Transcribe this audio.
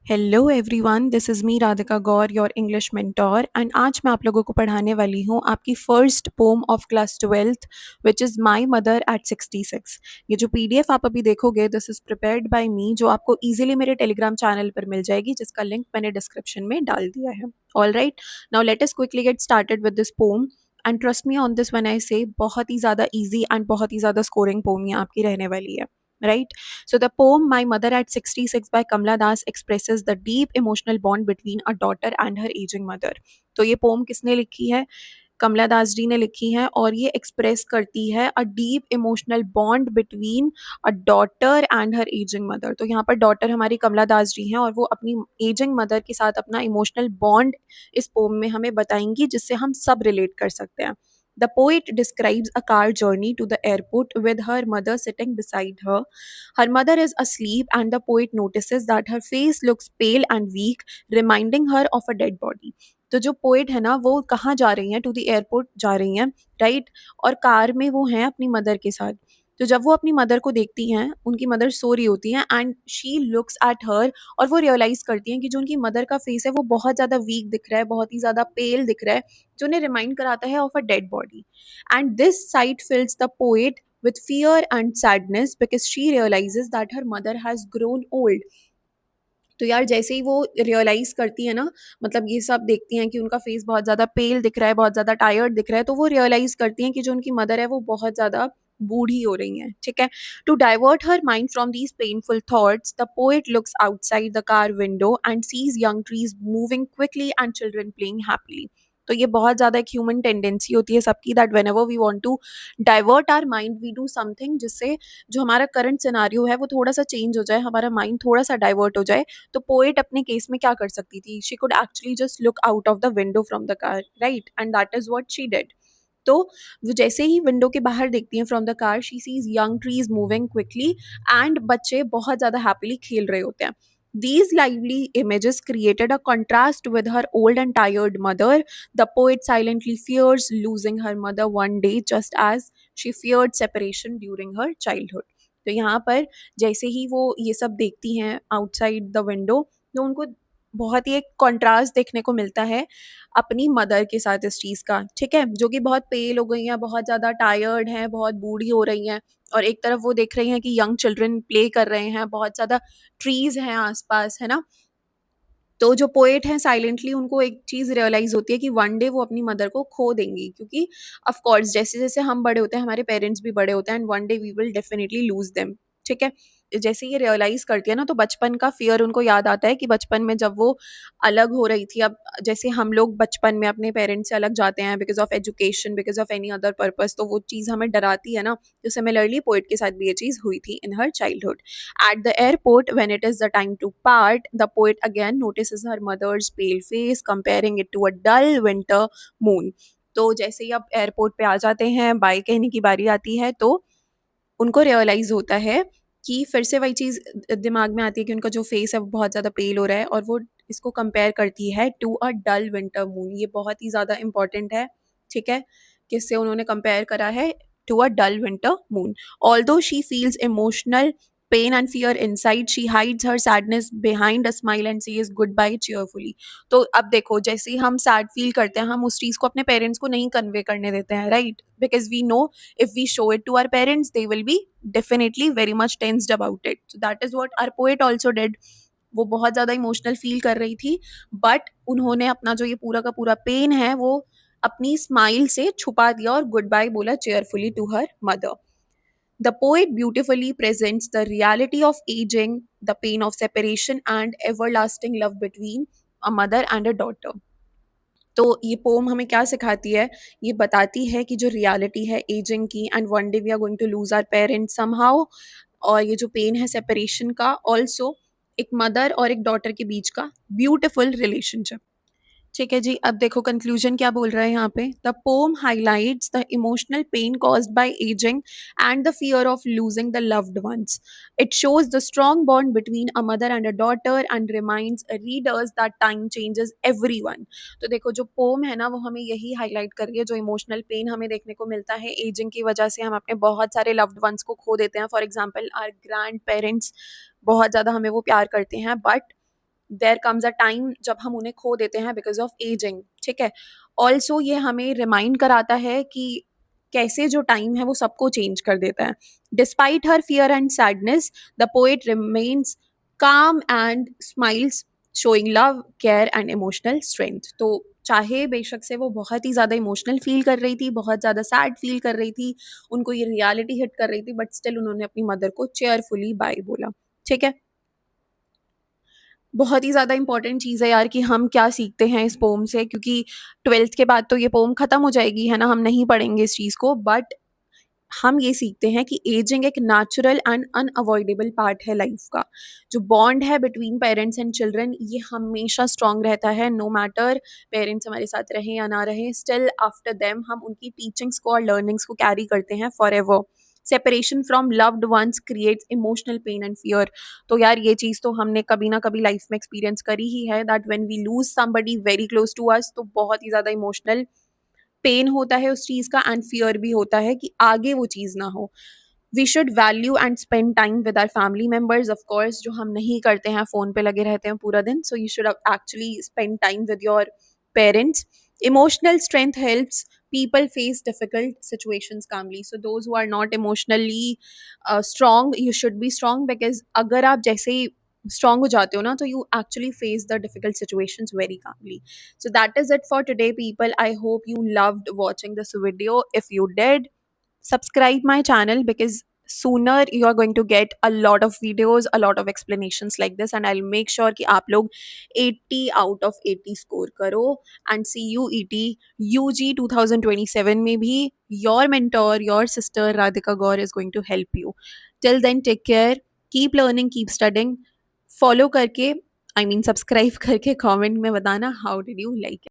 Hello everyone, this is me Radhika Gaur, your English mentor. And आज मैं आप लोगों को पढ़ाने वाली हूँ आपकी first pome of class 12th which is my mother eight 66। ये जो पीडीएफ आप अभी देखोगे, दिस इज़ प्रिपेयर्ड बाय मी, जो आपको इजीली मेरे टेलीग्राम चैनल पर मिल जाएगी, जिसका लिंक मैंने डिस्क्रिप्शन में डाल दिया है। All right, now let us quickly get started with this pome. And trust me on this when I से, बहुत ही ज़्यादा ईजी एंड बहुत ही ज़्यादा स्कोरिंग पोम ये आपकी रहने वाली है। Right, so the poem My Mother at 66 by Kamla Das expresses the deep emotional bond between a daughter and her aging mother. तो ये पोम किसने लिखी है? कमला दास जी ने लिखी है, और ये एक्सप्रेस करती है a deep emotional bond between a daughter and her ageing mother. तो यहाँ पर डॉटर हमारी कमला दास जी हैं, और वो अपनी एजिंग मदर के साथ अपना इमोशनल बॉन्ड इस पोम में हमें बताएंगी, जिससे हम सब रिलेट कर सकते हैं। The poet describes a car journey to the airport with her mother sitting beside her. Her mother is asleep, and the poet notices that her face looks pale and weak, reminding her of a dead body. तो जो poet है ना, वो कहाँ जा रही हैं? To the airport जा रही हैं, राइट? और कार में वो हैं अपनी मदर के साथ। तो जब वो अपनी मदर को देखती हैं, उनकी मदर सो रही होती हैं, and she looks at her, और वो रियलाइज करती हैं कि जो उनकी मदर का फेस है वो बहुत ज़्यादा वीक दिख रहा है, बहुत ही ज़्यादा पेल दिख रहा है, जो उन्हें रिमाइंड कराता है of a dead body. And this site फिल्स the poet with fear and sadness because she realizes that her mother has grown old. तो यार जैसे ही वो रियलाइज करती है ना, मतलब ये सब देखती हैं कि उनका फेस बहुत ज़्यादा पेल दिख रहा है, बहुत ज़्यादा टायर्ड दिख रहा है, तो वो रियलाइज करती हैं कि जो उनकी मदर है वो बहुत ज़्यादा बूढ़ी हो रही हैं। ठीक है, to divert her mind from these painful thoughts, the poet looks outside the car window and sees young trees moving quickly and children playing happily. तो ये बहुत ज़्यादा एक ह्यूमन टेंडेंसी होती है सबकी, that whenever we want to divert our mind we do something, जिससे जो हमारा करंट सिनारियो है वो थोड़ा सा चेंज हो जाए, हमारा माइंड थोड़ा सा डाइवर्ट हो जाए। तो पोएट अपने केस में क्या कर सकती थी? She could actually just look out of the window from the car, right? And that is what she did. तो वो जैसे ही विंडो के बाहर देखती हैं from the car, she sees young trees moving quickly, and बच्चे बहुत ज़्यादा हैप्पीली खेल रहे होते हैं। These lively images created a contrast with her old and tired mother. The poet silently fears losing her mother one day, just as she feared separation during her childhood. तो यहाँ पर जैसे ही वो ये सब देखती हैं आउटसाइड द विंडो, तो उनको बहुत ही एक कॉन्ट्रास्ट देखने को मिलता है अपनी मदर के साथ इस चीज़ का। ठीक है, जो कि बहुत पेल हो गई हैं, बहुत ज़्यादा टायर्ड हैं, बहुत बूढ़ी हो रही हैं, और एक तरफ वो देख रही हैं कि यंग चिल्ड्रन प्ले कर रहे हैं, बहुत ज़्यादा ट्रीज़ हैं आसपास, है ना? तो जो पोएट हैं साइलेंटली उनको एक चीज़ रियलाइज़ होती है कि वन डे वो अपनी मदर को खो देंगी, क्योंकि ऑफ कोर्स जैसे-जैसे हम बड़े होते हैं, हमारे पेरेंट्स भी बड़े होते हैं, and one day we will definitely lose them. ठीक है? जैसे ये रियलाइज़ करती है ना, तो बचपन का फ़ियर उनको याद आता है कि बचपन में जब वो अलग हो रही थी, अब जैसे हम लोग बचपन में अपने पेरेंट्स से अलग जाते हैं because of education, because of any other purpose, तो वो चीज़ हमें डराती है ना। तो सिमिलरली पोएट के साथ भी ये चीज़ हुई थी in her childhood. At the airport, when it is the time to part, the poet again notices her mother's pale face, comparing it to a dull winter moon. तो जैसे ही अब एयरपोर्ट पे आ जाते हैं, बाय कहने की बारी आती है, तो उनको रियलाइज़ होता है कि फिर से वही चीज़ दिमाग में आती है कि उनका जो फेस है वो बहुत ज़्यादा पेल हो रहा है, और वो इसको कंपेयर करती है to a dull winter moon. ये बहुत ही ज़्यादा इंपॉर्टेंट है। ठीक है, किससे उन्होंने कंपेयर करा है? To a dull winter moon. Although she feels emotional pain and fear inside, she hides her sadness behind a smile and says goodbye cheerfully. तो अब देखो, जैसे ही हम सैड फील करते हैं, हम उस चीज़ को अपने पेरेंट्स को नहीं कन्वे करने देते हैं, right? Because we know if we show it to our parents, they will be definitely very much tensed about it. So that is what our poet also did. वो बहुत ज़्यादा इमोशनल फील कर रही थी, but उन्होंने अपना जो ये पूरा का पूरा पेन है वो अपनी स्माइल से छुपा दिया और गुड बाय बोला cheerfully to her mother. The poet beautifully presents the reality of aging, the pain of separation, and everlasting love between a mother and a daughter. तो ये पोम हमें क्या सिखाती है? ये बताती है कि जो रियलिटी है एजिंग की, and one day we are going to lose our parents somehow, और ये जो पेन है सेपरेशन का, ऑल्सो एक मदर और एक डॉटर के बीच का ब्यूटिफुल रिलेशनशिप। ठीक है जी, अब देखो कंक्लूजन क्या बोल रहा है यहाँ पे। The pome highlights the emotional pain caused by ageing and the fear of losing the loved ones. It shows the strong bond between a mother and a daughter and reminds readers that time changes everyone. तो देखो जो pome है ना, वो हमें यही highlight कर रही है, जो इमोशनल पेन हमें देखने को मिलता है एजिंग की वजह से, हम अपने बहुत सारे लव्ड वंस को खो देते हैं। For example our grandparents, बहुत ज़्यादा हमें वो प्यार करते हैं, but there comes a time जब हम उन्हें खो देते हैं बिकॉज ऑफ एजिंग, ठीक है। ऑल्सो ये हमें रिमाइंड कराता है कि कैसे जो टाइम है वो सबको चेंज कर देता है। Despite her fear and sadness, the poet remains calm and smiles, showing love, care and emotional strength. तो चाहे बेशक से वो बहुत ही ज़्यादा इमोशनल फील कर रही थी, बहुत ज़्यादा सैड फील कर रही थी, उनको ये रियलिटी हिट कर रही थी, बट स्टिल उन्होंने अपनी मदर को चेयरफुली बाय बोला, ठीक है। बहुत ही ज़्यादा इंपॉर्टेंट चीज़ है यार कि हम क्या सीखते हैं इस पोम से, क्योंकि 12th के बाद तो ये पोम ख़त्म हो जाएगी, है ना, हम नहीं पढ़ेंगे इस चीज़ को, बट हम ये सीखते हैं कि एजिंग एक नेचुरल एंड अनअवॉइडेबल पार्ट है लाइफ का। जो बॉन्ड है बिटवीन पेरेंट्स एंड चिल्ड्रन, ये हमेशा स्ट्रांग रहता है, नो मैटर पेरेंट्स हमारे साथ रहें या ना रहें, स्टिल आफ्टर देम हम उनकी टीचिंग्स को और लर्निंग्स को कैरी करते हैं for ever. Separation from loved ones creates emotional pain and fear. तो यार ये चीज़ तो हमने कभी ना कभी लाइफ में एक्सपीरियंस करी ही है, that when we lose somebody very close to us, तो बहुत ही ज़्यादा इमोशनल पेन होता है उस चीज़ का, एंड फियर भी होता है कि आगे वो चीज़ ना हो। We should value and spend time with our family members, of course, जो हम नहीं करते हैं, फ़ोन पे लगे रहते हैं पूरा दिन। So you should actually spend time with your parents. Emotional strength helps people face difficult situations calmly. So those who are not emotionally strong, you should be strong, because अगर आप जैसे ही strong हो जाते हो ना, तो you actually face the difficult situations very calmly. So that is it for today, people. I hope you loved watching this video. If you did, subscribe my channel, because sooner you are going to get a lot of videos, a lot of explanations like this, and I'll make sure कि आप लोग 80 out of 80 score करो, and see you ET UG 2027 में भी your mentor, your sister Radhika Gaur is going to help you. Till then, take care, keep learning, keep studying, follow करके, I mean subscribe करके comment में बताना how did you like it.